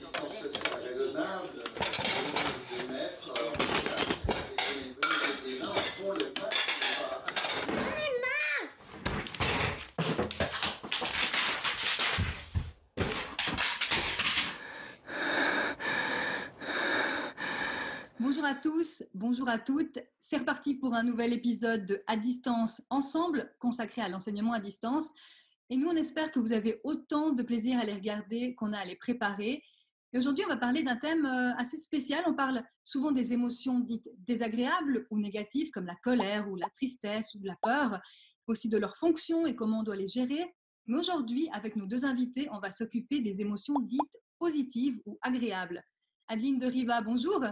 Distance sociale raisonnable, de mettre, et les mains en font le pas. Bonjour à tous, bonjour à toutes. C'est reparti pour un nouvel épisode de À distance ensemble, consacré à l'enseignement à distance. Et nous, on espère que vous avez autant de plaisir à les regarder qu'on a à les préparer. Et aujourd'hui, on va parler d'un thème assez spécial. On parle souvent des émotions dites désagréables ou négatives, comme la colère ou la tristesse ou la peur, aussi de leurs fonctions et comment on doit les gérer. Mais aujourd'hui, avec nos deux invités, on va s'occuper des émotions dites positives ou agréables. Adeline de Riva, bonjour.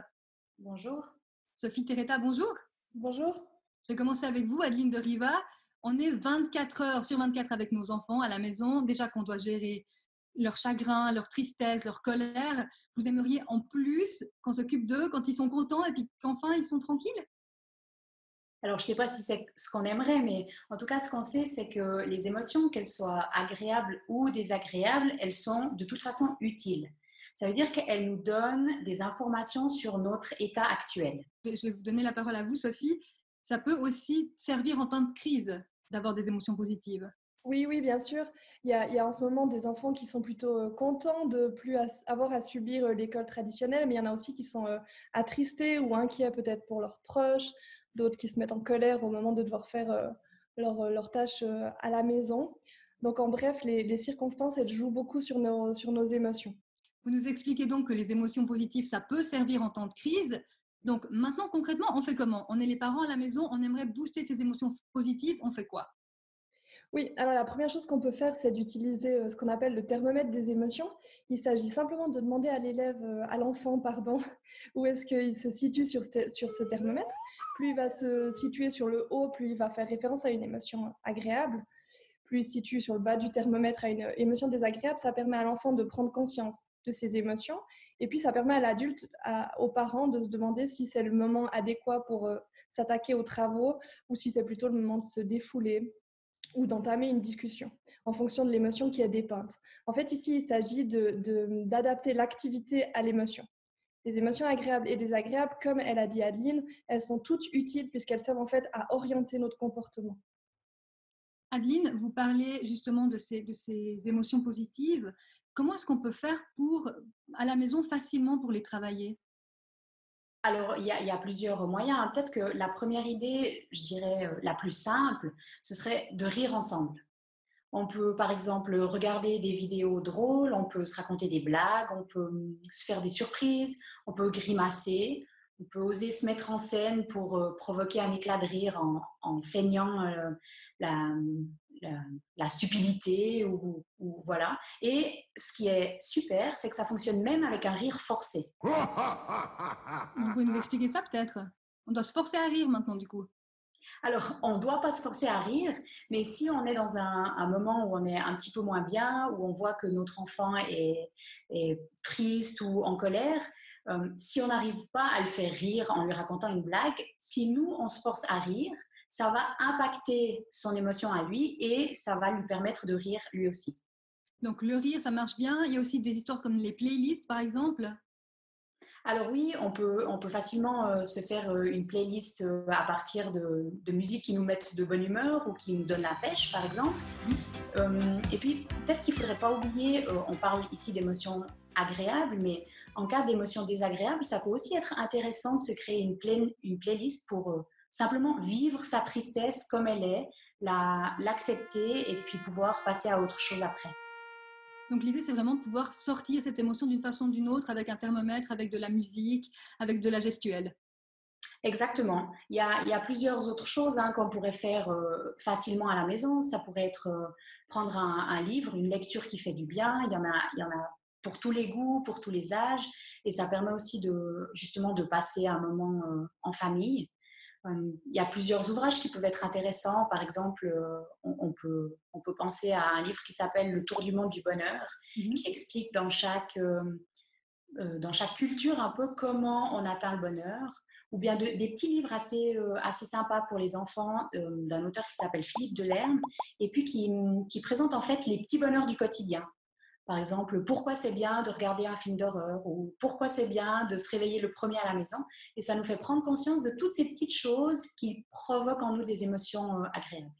Bonjour. Sophie Terretta, bonjour. Bonjour. Je vais commencer avec vous, Adeline de Riva. On est 24 heures sur 24 avec nos enfants à la maison. Déjà qu'on doit gérer leur chagrin, leur tristesse, leur colère. Vous aimeriez en plus qu'on s'occupe d'eux quand ils sont contents et puis qu'enfin ils sont tranquilles? Alors, je ne sais pas si c'est ce qu'on aimerait, mais en tout cas, ce qu'on sait, c'est que les émotions, qu'elles soient agréables ou désagréables, elles sont de toute façon utiles. Ça veut dire qu'elles nous donnent des informations sur notre état actuel. Je vais vous donner la parole à vous, Sophie. Ça peut aussi servir en temps de crise d'avoir des émotions positives. Oui, bien sûr. Il y a en ce moment des enfants qui sont plutôt contents de plus avoir à subir l'école traditionnelle, mais il y en a aussi qui sont attristés ou inquiets peut-être pour leurs proches, d'autres qui se mettent en colère au moment de devoir faire leurs tâches à la maison. Donc en bref, les circonstances, elles jouent beaucoup sur nos émotions. Vous nous expliquez donc que les émotions positives, ça peut servir en temps de crise. Donc maintenant, concrètement, on fait comment? On est les parents à la maison, on aimerait booster ces émotions positives, on fait quoi? Oui, alors la première chose qu'on peut faire, c'est d'utiliser ce qu'on appelle le thermomètre des émotions. Il s'agit simplement de demander à l'enfant, pardon, où est-ce qu'il se situe sur ce thermomètre. Plus il va se situer sur le haut, plus il va faire référence à une émotion agréable. Plus il se situe sur le bas du thermomètre à une émotion désagréable, ça permet à l'enfant de prendre conscience de ses émotions. Et puis, ça permet à l'adulte, aux parents, de se demander si c'est le moment adéquat pour s'attaquer aux travaux ou si c'est plutôt le moment de se défouler ou d'entamer une discussion en fonction de l'émotion qui est dépeinte. En fait, ici, il s'agit d'adapter l'activité à l'émotion. Les émotions agréables et désagréables, comme elle a dit Adeline, elles sont toutes utiles puisqu'elles servent en fait à orienter notre comportement. Adeline, vous parlez justement de ces émotions positives. Comment est-ce qu'on peut faire à la maison facilement pour les travailler? Alors, il y a plusieurs moyens. Peut-être que la première idée, je dirais la plus simple, ce serait de rire ensemble. On peut, par exemple, regarder des vidéos drôles, on peut se raconter des blagues, on peut se faire des surprises, on peut grimacer, on peut oser se mettre en scène pour provoquer un éclat de rire en feignant la, la- la stupidité ou voilà. Et ce qui est super, c'est que ça fonctionne même avec un rire forcé. Vous pouvez nous expliquer ça peut-être? On doit se forcer à rire maintenant du coup. Alors, on ne doit pas se forcer à rire, mais si on est dans un moment où on est un petit peu moins bien, où on voit que notre enfant est triste ou en colère, si on n'arrive pas à le faire rire en lui racontant une blague, si nous, on se force à rire, ça va impacter son émotion à lui et ça va lui permettre de rire lui aussi. Donc le rire, ça marche bien. Il y a aussi des histoires comme les playlists par exemple. Alors oui, on peut facilement se faire une playlist à partir de musiques qui nous mettent de bonne humeur ou qui nous donnent la pêche, par exemple. Et puis, peut-être qu'il ne faudrait pas oublier, on parle ici d'émotions agréables, mais en cas d'émotions désagréables, ça peut aussi être intéressant de se créer une playlist pour simplement vivre sa tristesse comme elle est, l'accepter et puis pouvoir passer à autre chose après. Donc l'idée, c'est vraiment de pouvoir sortir cette émotion d'une façon ou d'une autre avec un thermomètre, avec de la musique, avec de la gestuelle. Exactement. Il y a plusieurs autres choses qu'on pourrait faire facilement à la maison. Ça pourrait être prendre un livre, une lecture qui fait du bien. Il y en a pour tous les goûts, pour tous les âges. Et ça permet aussi justement de passer un moment en famille. Il y a plusieurs ouvrages qui peuvent être intéressants. Par exemple, on peut penser à un livre qui s'appelle Le Tour du monde du bonheur, qui explique dans chaque culture un peu comment on atteint le bonheur. ou bien des petits livres assez sympas pour les enfants d'un auteur qui s'appelle Philippe Delerme, et puis qui présente en fait les petits bonheurs du quotidien. Par exemple, pourquoi c'est bien de regarder un film d'horreur ou pourquoi c'est bien de se réveiller le premier à la maison. Et ça nous fait prendre conscience de toutes ces petites choses qui provoquent en nous des émotions agréables.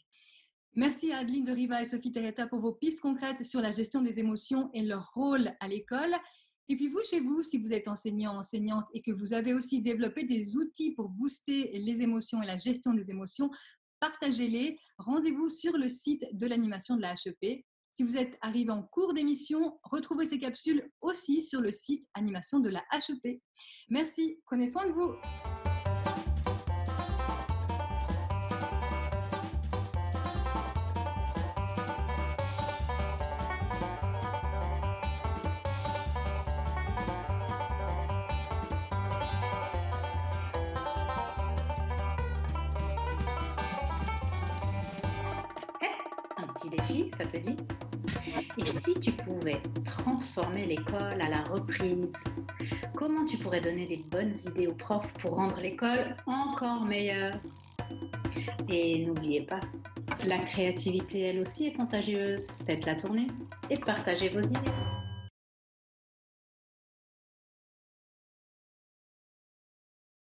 Merci à Adeline de Riva et Sophie Terretta pour vos pistes concrètes sur la gestion des émotions et leur rôle à l'école. Et puis vous, chez vous, si vous êtes enseignant, enseignante et que vous avez aussi développé des outils pour booster les émotions et la gestion des émotions, partagez-les. Rendez-vous sur le site de l'animation de la HEP. Si vous êtes arrivé en cours d'émission, retrouvez ces capsules aussi sur le site animation de la HEP. Merci, prenez soin de vous. Un petit défi, ça te dit? Et si tu pouvais transformer l'école à la reprise, comment tu pourrais donner des bonnes idées aux profs pour rendre l'école encore meilleure? Et n'oubliez pas, la créativité elle aussi est contagieuse. Faites-la tourner et partagez vos idées.